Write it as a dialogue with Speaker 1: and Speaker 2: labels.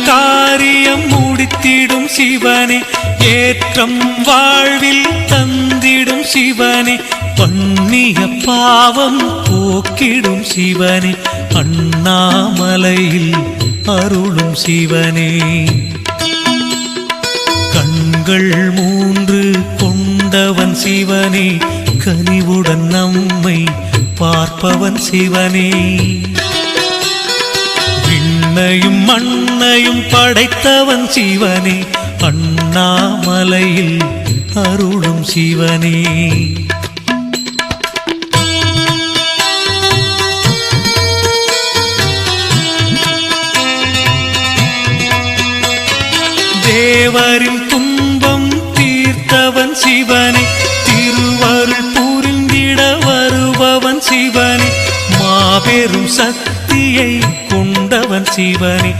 Speaker 1: காரியம் முடித்திடும் சிவனே, ஏற்றம் வாழ்வில் தந்திடும் சிவனே, பண்ணிய பாவம் போக்கிடும் சிவனே, அண்ணாமலையில் அருளும் சிவனே. கண்கள் 3 கொண்டவன் சிவனே, கனிவுடன் நம்மை பார்ப்பவன் சிவனே. விண்ணையும் மண்ணையும் படைத்தவன் சிவனே, அண்ணாமலையில் அருளும் சிவனே. தேவரின் துன்பம் தீர்த்தவன் சிவனே, திருவருள் புரிந்திட வருபவன் சிவனே, மாபெரும் சக்தியை கொண்டவன் சிவனே.